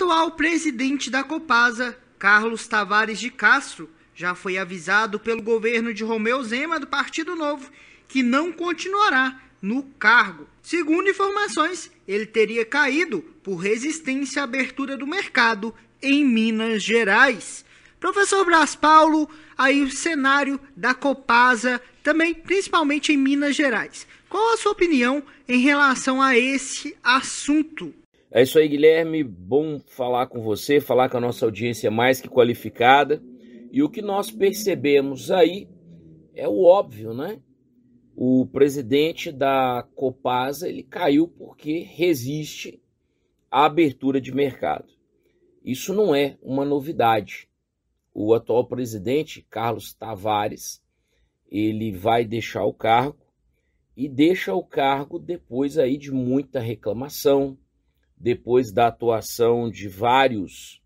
atual presidente da Copasa, Carlos Tavares de Castro, já foi avisado pelo governo de Romeu Zema do Partido Novo que não continuará no cargo. Segundo informações, ele teria caído por resistência à abertura do mercado em Minas Gerais. Professor Braz Paulo, aí o cenário da Copasa, também principalmente em Minas Gerais. Qual a sua opinião em relação a esse assunto? É isso aí, Guilherme. Bom falar com você, falar com a nossa audiência mais que qualificada. E o que nós percebemos aí é o óbvio, né? O presidente da Copasa, ele caiu porque resiste à abertura de mercado. Isso não é uma novidade. O atual presidente, Carlos Tavares, ele vai deixar o cargo e deixa o cargo depois aí de muita reclamação, depois da atuação de vários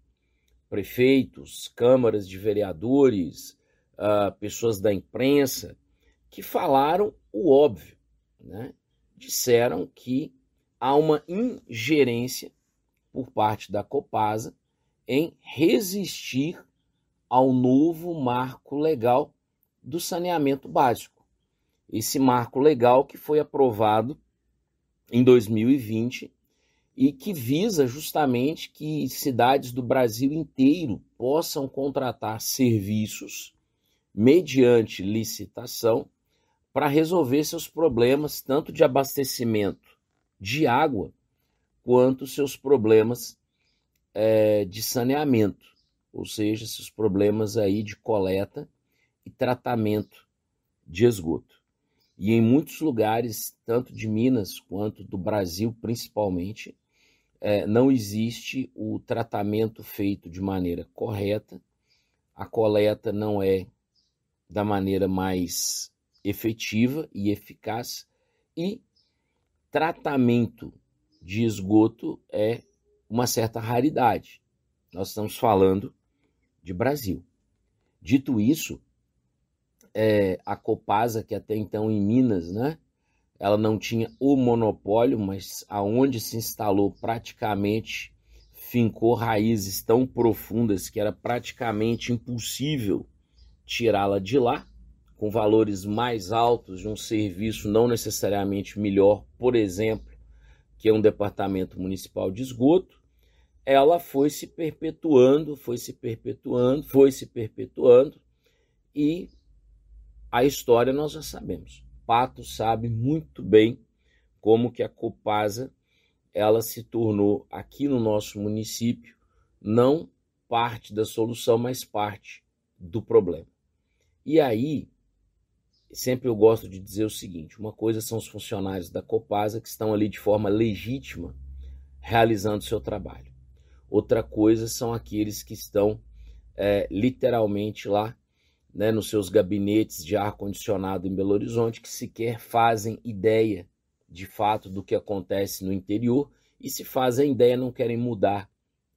prefeitos, câmaras de vereadores, pessoas da imprensa, que falaram o óbvio, né? Disseram que há uma ingerência por parte da Copasa em resistir ao novo marco legal do saneamento básico. Esse marco legal que foi aprovado em 2020 e que visa justamente que cidades do Brasil inteiro possam contratar serviços mediante licitação para resolver seus problemas tanto de abastecimento de água quanto seus problemas de saneamento, ou seja, seus problemas aí de coleta e tratamento de esgoto. E em muitos lugares, tanto de Minas quanto do Brasil principalmente, não existe o tratamento feito de maneira correta, a coleta não é da maneira mais efetiva e eficaz, e tratamento de esgoto é uma certa raridade. Nós estamos falando de Brasil. Dito isso, a Copasa, que até então em Minas, né, ela não tinha o monopólio, mas aonde se instalou praticamente fincou raízes tão profundas que era praticamente impossível tirá-la de lá, com valores mais altos de um serviço não necessariamente melhor, por exemplo, que é um departamento municipal de esgoto. Ela foi se perpetuando, e a história nós já sabemos. Pato sabe muito bem como que a Copasa ela se tornou aqui no nosso município não parte da solução, mas parte do problema. E aí, sempre eu gosto de dizer o seguinte, uma coisa são os funcionários da Copasa que estão ali de forma legítima realizando seu trabalho. Outra coisa são aqueles que estão literalmente lá, né, nos seus gabinetes de ar-condicionado em Belo Horizonte, que sequer fazem ideia de fato do que acontece no interior, e se fazem ideia não querem mudar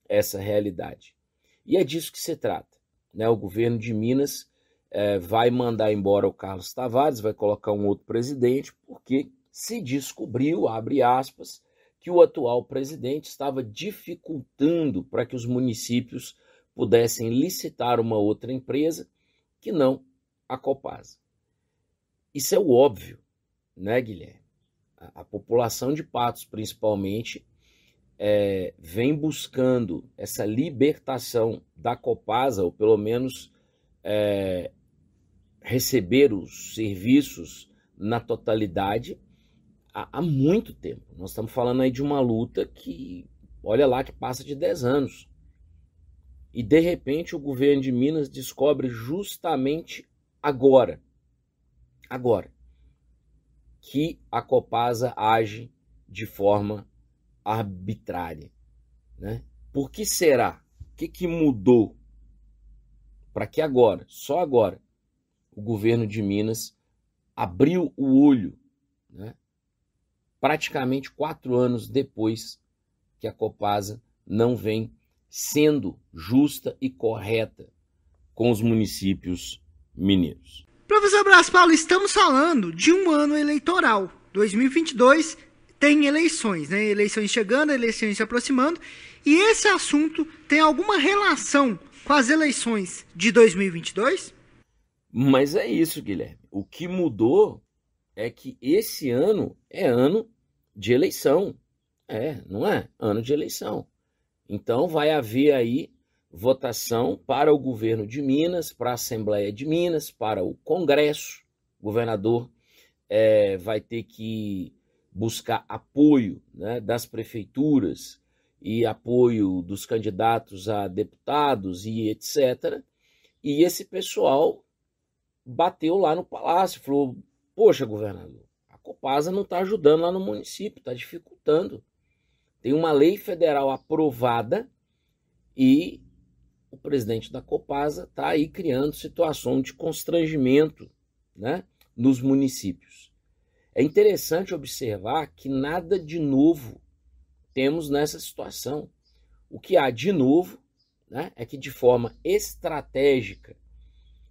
essa realidade. E é disso que se trata, né? O governo de Minas vai mandar embora o Carlos Tavares, vai colocar um outro presidente, porque se descobriu, abre aspas, que o atual presidente estava dificultando para que os municípios pudessem licitar uma outra empresa que não a Copasa. Isso é o óbvio, né, Guilherme? A população de Patos, principalmente, vem buscando essa libertação da Copasa, ou pelo menos receber os serviços na totalidade há muito tempo. Nós estamos falando aí de uma luta que, olha lá, que passa de 10 anos. E, de repente, o governo de Minas descobre justamente agora, que a Copasa age de forma arbitrária, né? Por que será? O que mudou para que agora, só agora, o governo de Minas abriu o olho, né? Praticamente 4 anos depois que a Copasa não vem sendo justa e correta com os municípios mineiros. Professor Braz Paulo, estamos falando de um ano eleitoral. 2022 tem eleições, né? Eleições chegando, eleições se aproximando. E esse assunto tem alguma relação com as eleições de 2022? Mas é isso, Guilherme. O que mudou é que esse ano é ano de eleição. Não é? Ano de eleição. Então vai haver aí votação para o governo de Minas, para a Assembleia de Minas, para o Congresso. O governador vai ter que buscar apoio, né, das prefeituras e apoio dos candidatos a deputados e etc. E esse pessoal bateu lá no palácio, falou: poxa, governador, a Copasa não está ajudando lá no município, está dificultando. Tem uma lei federal aprovada e o presidente da Copasa está aí criando situação de constrangimento, né, nos municípios. É interessante observar que nada de novo temos nessa situação. O que há de novo, né, é que de forma estratégica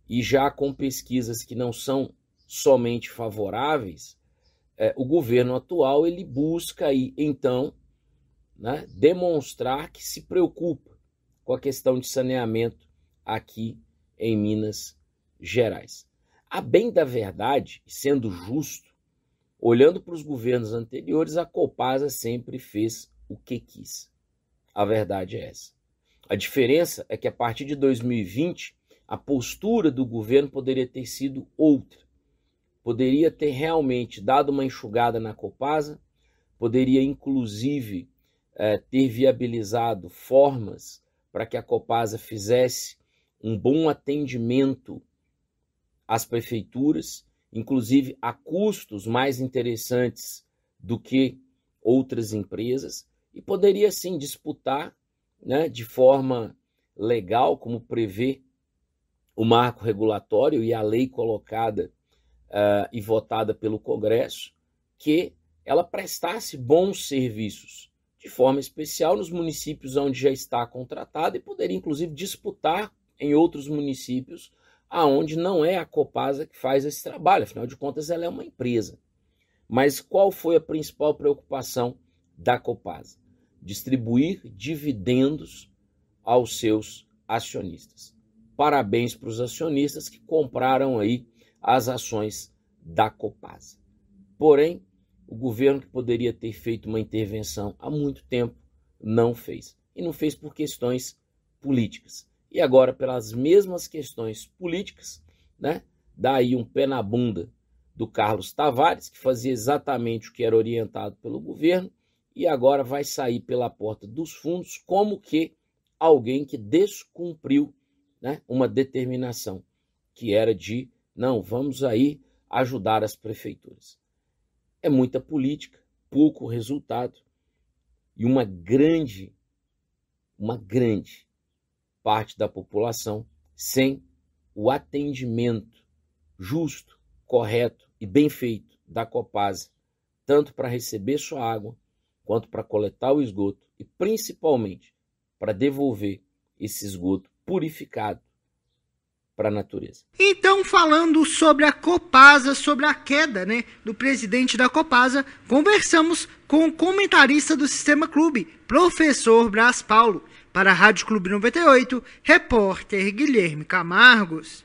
e já com pesquisas que não são somente favoráveis, o governo atual ele busca aí, então, né, demonstrar que se preocupa com a questão de saneamento aqui em Minas Gerais. A bem da verdade, sendo justo, olhando para os governos anteriores, a Copasa sempre fez o que quis. A verdade é essa. A diferença é que a partir de 2020, a postura do governo poderia ter sido outra. Poderia ter realmente dado uma enxugada na Copasa, poderia inclusive ter viabilizado formas para que a Copasa fizesse um bom atendimento às prefeituras, inclusive a custos mais interessantes do que outras empresas, e poderia sim disputar, né, de forma legal, como prevê o marco regulatório e a lei colocada e votada pelo Congresso, que ela prestasse bons serviços, de forma especial nos municípios onde já está contratada, e poderia inclusive disputar em outros municípios aonde não é a Copasa que faz esse trabalho, afinal de contas ela é uma empresa. Mas qual foi a principal preocupação da Copasa? Distribuir dividendos aos seus acionistas. Parabéns para os acionistas que compraram aí as ações da Copasa. Porém, o governo, que poderia ter feito uma intervenção há muito tempo, não fez. E não fez por questões políticas. E agora, pelas mesmas questões políticas, né, dá aí um pé na bunda do Carlos Tavares, que fazia exatamente o que era orientado pelo governo, e agora vai sair pela porta dos fundos como que alguém que descumpriu, né, uma determinação, que era de, não, vamos aí ajudar as prefeituras. É muita política, pouco resultado e uma grande parte da população sem o atendimento justo, correto e bem feito da Copasa, tanto para receber sua água, quanto para coletar o esgoto e principalmente para devolver esse esgoto purificado para a natureza. Então, falando sobre a Copasa, sobre a queda, né, do presidente da Copasa, conversamos com o comentarista do Sistema Clube, professor Braz Paulo. Para a Rádio Clube 98, repórter Guilherme Camargos.